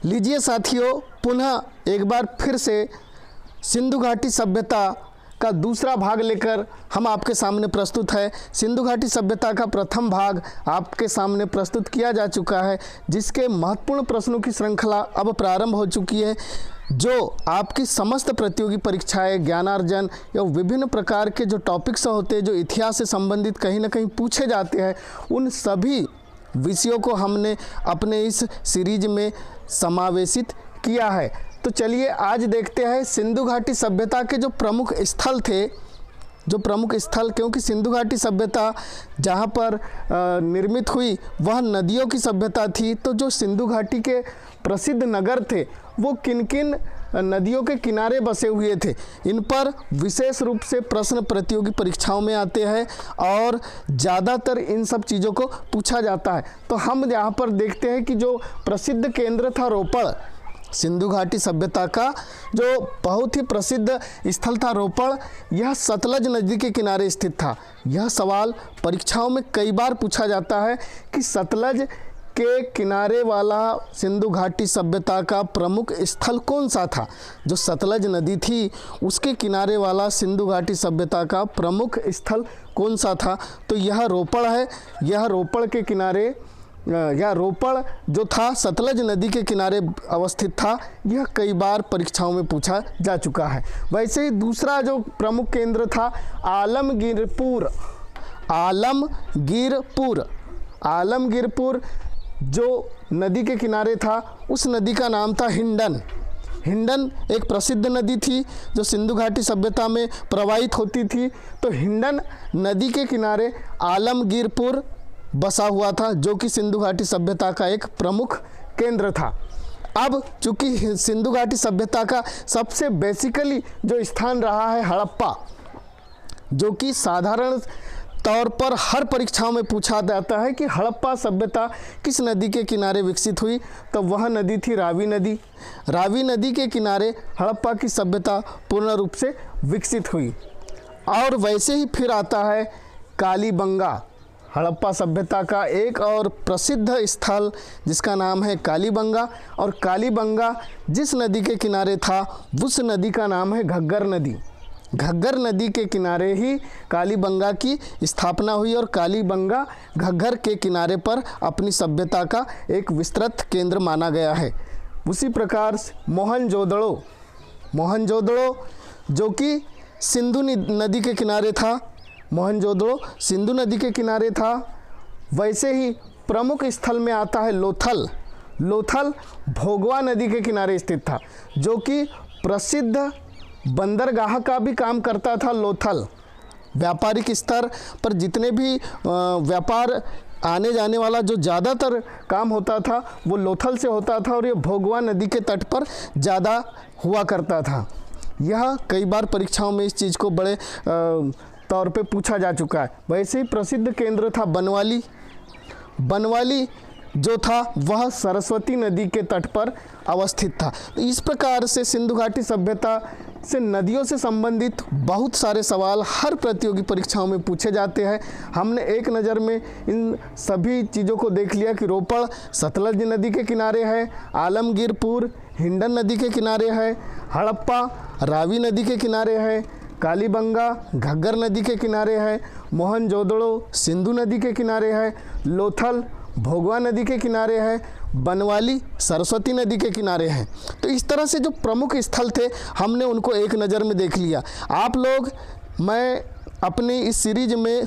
लीजिए साथियों, पुनः एक बार फिर से सिंधु घाटी सभ्यता का दूसरा भाग लेकर हम आपके सामने प्रस्तुत है। सिंधु घाटी सभ्यता का प्रथम भाग आपके सामने प्रस्तुत किया जा चुका है, जिसके महत्वपूर्ण प्रश्नों की श्रृंखला अब प्रारंभ हो चुकी है, जो आपकी समस्त प्रतियोगी परीक्षाएं, ज्ञानार्जन या विभिन्न प्रकार के जो टॉपिक्स होते हैं, जो इतिहास से संबंधित कहीं ना कहीं पूछे जाते हैं, उन सभी विषयों को हमने अपने इस सीरीज में समावेशित किया है। तो चलिए आज देखते हैं सिंधु घाटी सभ्यता के जो प्रमुख स्थल थे, क्योंकि सिंधु घाटी सभ्यता जहाँ पर निर्मित हुई वह नदियों की सभ्यता थी। तो जो सिंधु घाटी के प्रसिद्ध नगर थे वो किन किन नदियों के किनारे बसे हुए थे, इन पर विशेष रूप से प्रश्न प्रतियोगी परीक्षाओं में आते हैं और ज़्यादातर इन सब चीज़ों को पूछा जाता है। तो हम यहाँ पर देखते हैं कि जो प्रसिद्ध केंद्र था रोपड़, सिंधु घाटी सभ्यता का जो बहुत ही प्रसिद्ध स्थल था रोपड़, यह सतलज नदी के किनारे स्थित था। यह सवाल परीक्षाओं में कई बार पूछा जाता है कि सतलज के किनारे वाला सिंधु घाटी सभ्यता का प्रमुख स्थल कौन सा था। जो सतलज नदी थी उसके किनारे वाला सिंधु घाटी सभ्यता का प्रमुख स्थल कौन सा था, तो यह रोपड़ है। यह रोपड़ के किनारे या रोपड़ जो था सतलज नदी के किनारे अवस्थित था। यह कई बार परीक्षाओं में पूछा जा चुका है। वैसे ही दूसरा जो प्रमुख केंद्र था आलमगीरपुर जो नदी के किनारे था, उस नदी का नाम था हिंडन। हिंडन एक प्रसिद्ध नदी थी जो सिंधु घाटी सभ्यता में प्रवाहित होती थी। तो हिंडन नदी के किनारे आलमगीरपुर बसा हुआ था, जो कि सिंधु घाटी सभ्यता का एक प्रमुख केंद्र था। अब चूंकि सिंधु घाटी सभ्यता का सबसे बेसिकली जो स्थान रहा है हड़प्पा, जो कि साधारण तौर पर हर परीक्षाओं में पूछा जाता है कि हड़प्पा सभ्यता किस नदी के किनारे विकसित हुई, तो वह नदी थी रावी नदी। रावी नदी के किनारे हड़प्पा की सभ्यता पूर्ण रूप से विकसित हुई। और वैसे ही फिर आता है कालीबंगा, हड़प्पा सभ्यता का एक और प्रसिद्ध स्थल जिसका नाम है कालीबंगा। और कालीबंगा जिस नदी के किनारे था उस नदी का नाम है घग्गर नदी। घग्गर नदी के किनारे ही कालीबंगा की स्थापना हुई और कालीबंगा घग्गर के किनारे पर अपनी सभ्यता का एक विस्तृत केंद्र माना गया है। उसी प्रकार मोहनजोदड़ो जो कि सिंधु नदी के किनारे था, मोहनजोदड़ो सिंधु नदी के किनारे था। वैसे ही प्रमुख स्थल में आता है लोथल भोगवा नदी के किनारे स्थित था, जो कि प्रसिद्ध बंदरगाह का भी काम करता था। लोथल व्यापारिक स्तर पर जितने भी व्यापार आने जाने वाला जो ज़्यादातर काम होता था वो लोथल से होता था और ये भोगवा नदी के तट पर ज़्यादा हुआ करता था। यह कई बार परीक्षाओं में इस चीज़ को बड़े तौर पे पूछा जा चुका है। वैसे ही प्रसिद्ध केंद्र था बनवाली जो था वह सरस्वती नदी के तट पर अवस्थित था। तो इस प्रकार से सिंधु घाटी सभ्यता से नदियों से संबंधित बहुत सारे सवाल हर प्रतियोगी परीक्षाओं में पूछे जाते हैं। हमने एक नज़र में इन सभी चीज़ों को देख लिया कि रोपड़ सतलज नदी के किनारे है, आलमगीरपुर हिंडन नदी के किनारे है, हड़प्पा रावी नदी के किनारे है, कालीबंगा घग्गर नदी के किनारे है, मोहनजोदड़ो सिंधु नदी के किनारे है, लोथल भोगवा नदी के किनारे है, बनवाली सरस्वती नदी के किनारे हैं। तो इस तरह से जो प्रमुख स्थल थे हमने उनको एक नज़र में देख लिया। आप लोग, मैं अपनी इस सीरीज में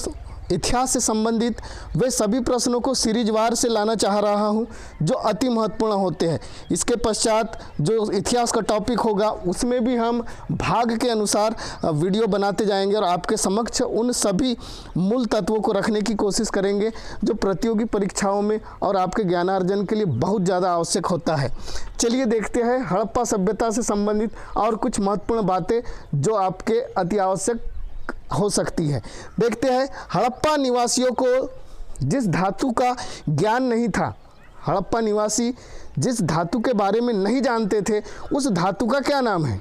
इतिहास से संबंधित वे सभी प्रश्नों को सीरीजवार से लाना चाह रहा हूं जो अति महत्वपूर्ण होते हैं। इसके पश्चात जो इतिहास का टॉपिक होगा उसमें भी हम भाग के अनुसार वीडियो बनाते जाएंगे और आपके समक्ष उन सभी मूल तत्वों को रखने की कोशिश करेंगे जो प्रतियोगी परीक्षाओं में और आपके ज्ञानार्जन के लिए बहुत ज़्यादा आवश्यक होता है। चलिए देखते हैं हड़प्पा सभ्यता से संबंधित और कुछ महत्वपूर्ण बातें जो आपके अति आवश्यक हो सकती है। देखते हैं हड़प्पा निवासियों को जिस धातु का ज्ञान नहीं था, हड़प्पा निवासी जिस धातु के बारे में नहीं जानते थे, उस धातु का क्या नाम है।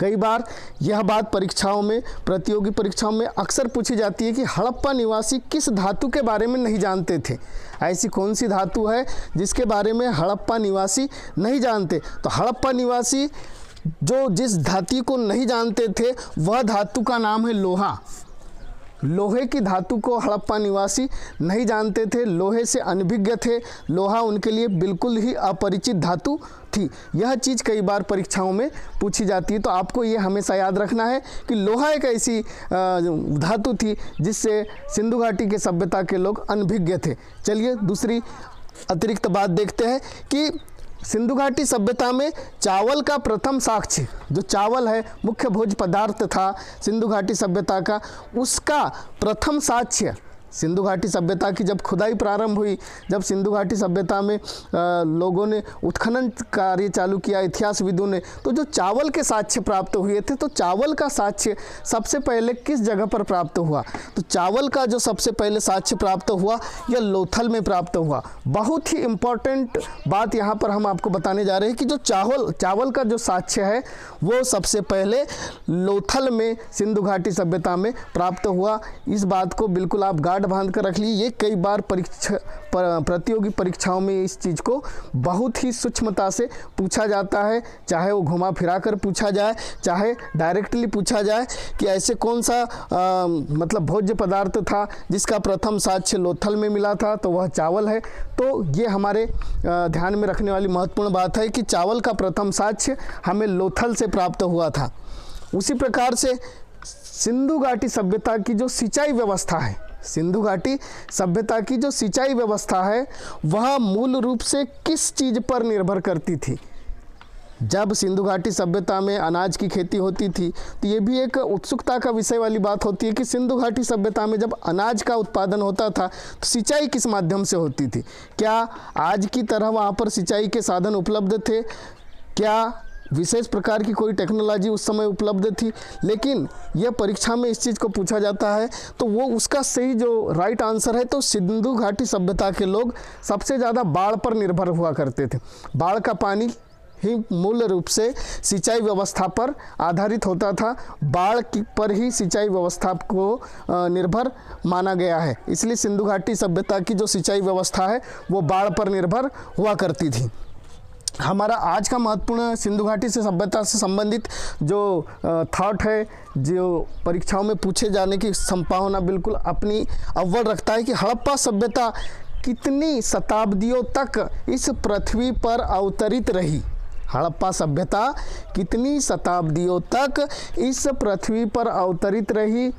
कई बार यह बात परीक्षाओं में, प्रतियोगी परीक्षाओं में अक्सर पूछी जाती है कि हड़प्पा निवासी किस धातु के बारे में नहीं जानते थे। ऐसी कौन सी धातु है जिसके बारे में हड़प्पा निवासी नहीं जानते? तो हड़प्पा निवासी जो जिस धातु को नहीं जानते थे वह धातु का नाम है लोहा। लोहे की धातु को हड़प्पा निवासी नहीं जानते थे, लोहे से अनभिज्ञ थे, लोहा उनके लिए बिल्कुल ही अपरिचित धातु थी। यह चीज़ कई बार परीक्षाओं में पूछी जाती है, तो आपको ये हमेशा याद रखना है कि लोहा एक ऐसी धातु थी जिससे सिंधु घाटी के सभ्यता के लोग अनभिज्ञ थे। चलिए दूसरी अतिरिक्त बात देखते हैं कि सिंधु घाटी सभ्यता में चावल का प्रथम साक्ष्य, जो चावल है मुख्य भोज्य पदार्थ था सिंधु घाटी सभ्यता का, उसका प्रथम साक्ष्य सिंधु घाटी सभ्यता की जब खुदाई प्रारंभ हुई, जब सिंधु घाटी सभ्यता में लोगों ने उत्खनन कार्य चालू किया, इतिहासविदों ने, तो जो चावल के साक्ष्य प्राप्त हुए थे, तो चावल का साक्ष्य सबसे पहले किस जगह पर प्राप्त हुआ? तो चावल का जो सबसे पहले साक्ष्य प्राप्त हुआ यह लोथल में प्राप्त हुआ। बहुत ही इम्पॉर्टेंट बात यहाँ पर हम आपको बताने जा रहे हैं कि जो चावल का जो साक्ष्य है वो सबसे पहले लोथल में सिंधु घाटी सभ्यता में प्राप्त हुआ। इस बात को बिल्कुल आप गाढ़ बांध कर रख ली। ये कई बार प्रतियोगी परीक्षाओं में इस चीज़ को बहुत ही सूक्ष्मता से पूछा जाता है, चाहे वो घुमा फिरा कर पूछा जाए, चाहे डायरेक्टली पूछा जाए कि ऐसे कौन सा मतलब भोज्य पदार्थ था जिसका प्रथम साक्ष्य लोथल में मिला था, तो वह चावल है। तो ये हमारे ध्यान में रखने वाली महत्वपूर्ण बात है कि चावल का प्रथम साक्ष्य हमें लोथल से प्राप्त हुआ था। उसी प्रकार से सिंधु घाटी सभ्यता की जो सिंचाई व्यवस्था है, सिंधु घाटी सभ्यता की जो सिंचाई व्यवस्था है वह मूल रूप से किस चीज़ पर निर्भर करती थी? जब सिंधु घाटी सभ्यता में अनाज की खेती होती थी तो ये भी एक उत्सुकता का विषय वाली बात होती है कि सिंधु घाटी सभ्यता में जब अनाज का उत्पादन होता था तो सिंचाई किस माध्यम से होती थी? क्या आज की तरह वहाँ पर सिंचाई के साधन उपलब्ध थे? क्या विशेष प्रकार की कोई टेक्नोलॉजी उस समय उपलब्ध थी? लेकिन यह परीक्षा में इस चीज़ को पूछा जाता है तो वो उसका सही जो राइट आंसर है, तो सिंधु घाटी सभ्यता के लोग सबसे ज़्यादा बाढ़ पर निर्भर हुआ करते थे। बाढ़ का पानी ही मूल रूप से सिंचाई व्यवस्था पर आधारित होता था, बाढ़ पर ही सिंचाई व्यवस्था को निर्भर माना गया है। इसलिए सिंधु घाटी सभ्यता की जो सिंचाई व्यवस्था है वो बाढ़ पर निर्भर हुआ करती थी। हमारा आज का महत्वपूर्ण सिंधु घाटी से सभ्यता से संबंधित जो थॉट है, जो परीक्षाओं में पूछे जाने की संभावना बिल्कुल अपनी अव्वल रखता है कि हड़प्पा सभ्यता कितनी शताब्दियों तक इस पृथ्वी पर अवतरित रही? हड़प्पा सभ्यता कितनी शताब्दियों तक इस पृथ्वी पर अवतरित रही,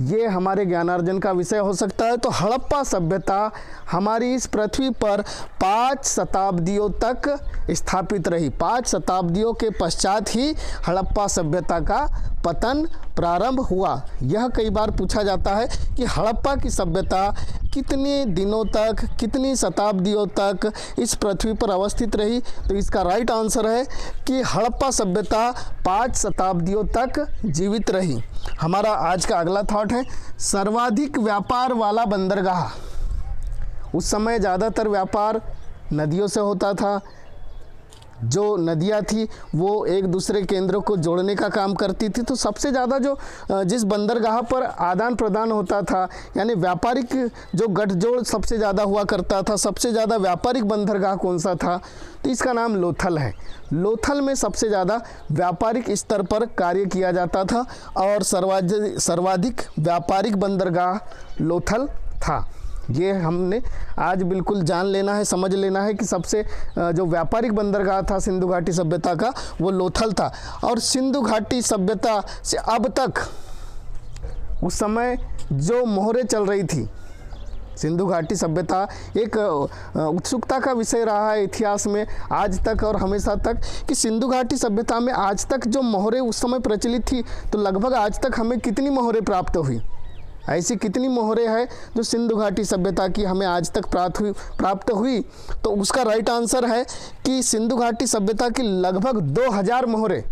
ये हमारे ज्ञानार्जन का विषय हो सकता है। तो हड़प्पा सभ्यता हमारी इस पृथ्वी पर 5 शताब्दियों तक स्थापित रही। 5 शताब्दियों के पश्चात ही हड़प्पा सभ्यता का पतन प्रारंभ हुआ। यह कई बार पूछा जाता है कि हड़प्पा की सभ्यता कितने दिनों तक, कितनी शताब्दियों तक इस पृथ्वी पर अवस्थित रही? तो इसका राइट आंसर है कि हड़प्पा सभ्यता 5 शताब्दियों तक जीवित रही। हमारा आज का अगला थॉट है सर्वाधिक व्यापार वाला बंदरगाह। उस समय ज़्यादातर व्यापार नदियों से होता था। जो नदियाँ थी वो एक दूसरे केंद्रों को जोड़ने का काम करती थी। तो सबसे ज़्यादा जो जिस बंदरगाह पर आदान प्रदान होता था, यानी व्यापारिक जो गठजोड़ सबसे ज़्यादा हुआ करता था, सबसे ज़्यादा व्यापारिक बंदरगाह कौन सा था? तो इसका नाम लोथल है। लोथल में सबसे ज़्यादा व्यापारिक स्तर पर कार्य किया जाता था और सर्वाधिक व्यापारिक बंदरगाह लोथल था। ये हमने आज बिल्कुल जान लेना है, समझ लेना है कि सबसे जो व्यापारिक बंदरगाह था सिंधु घाटी सभ्यता का वो लोथल था। और सिंधु घाटी सभ्यता से अब तक उस समय जो मोहरें चल रही थी, सिंधु घाटी सभ्यता एक उत्सुकता का विषय रहा है इतिहास में आज तक और हमेशा तक कि सिंधु घाटी सभ्यता में आज तक जो मोहरें उस समय प्रचलित थी, तो लगभग आज तक हमें कितनी मोहरें प्राप्त हुई? ऐसी कितनी मोहरें हैं जो सिंधु घाटी सभ्यता की हमें आज तक प्राप्त हुई? तो उसका राइट आंसर है कि सिंधु घाटी सभ्यता की लगभग 2000 मोहरें,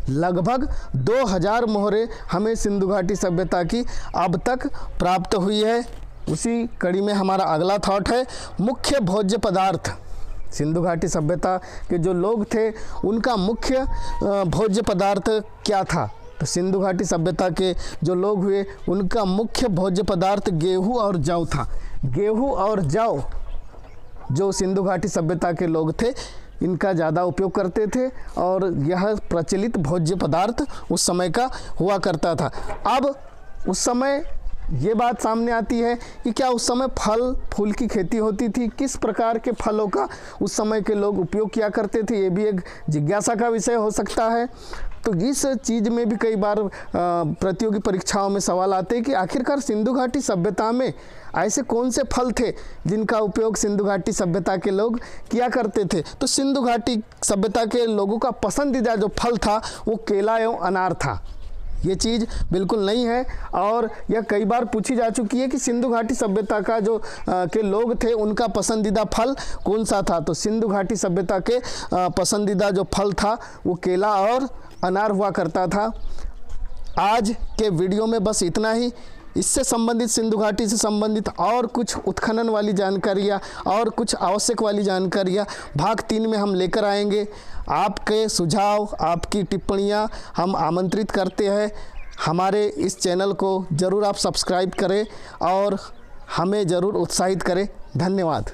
लगभग 2000 मोहरें हमें सिंधु घाटी सभ्यता की अब तक प्राप्त हुई है। उसी कड़ी में हमारा अगला थॉट है मुख्य भोज्य पदार्थ। सिंधु घाटी सभ्यता के जो लोग थे उनका मुख्य भोज्य पदार्थ क्या था? तो सिंधु घाटी सभ्यता के जो लोग हुए उनका मुख्य भोज्य पदार्थ गेहूँ और जौ था। गेहूँ और जौ जो सिंधु घाटी सभ्यता के लोग थे इनका ज़्यादा उपयोग करते थे और यह प्रचलित भोज्य पदार्थ उस समय का हुआ करता था। अब उस समय ये बात सामने आती है कि क्या उस समय फल फूल की खेती होती थी? किस प्रकार के फलों का उस समय के लोग उपयोग किया करते थे? ये भी एक जिज्ञासा का विषय हो सकता है। तो इस चीज़ में भी कई बार प्रतियोगी परीक्षाओं में सवाल आते हैं कि आखिरकार सिंधु घाटी सभ्यता में ऐसे कौन से फल थे जिनका उपयोग सिंधु घाटी सभ्यता के लोग किया करते थे? तो सिंधु घाटी सभ्यता के लोगों का पसंदीदा जो फल था वो केला एवं अनार था। ये चीज़ बिल्कुल नहीं है और यह कई बार पूछी जा चुकी है कि सिंधु घाटी सभ्यता का जो के लोग थे उनका पसंदीदा फल कौन सा था? तो सिंधु घाटी सभ्यता के पसंदीदा जो फल था वो केला और अनार हुआ करता था। आज के वीडियो में बस इतना ही। इससे संबंधित सिंधु घाटी से संबंधित और कुछ उत्खनन वाली जानकारियाँ और कुछ आवश्यक वाली जानकारियाँ भाग 3 में हम लेकर आएंगे। आपके सुझाव, आपकी टिप्पणियाँ हम आमंत्रित करते हैं। हमारे इस चैनल को ज़रूर आप सब्सक्राइब करें और हमें ज़रूर उत्साहित करें। धन्यवाद।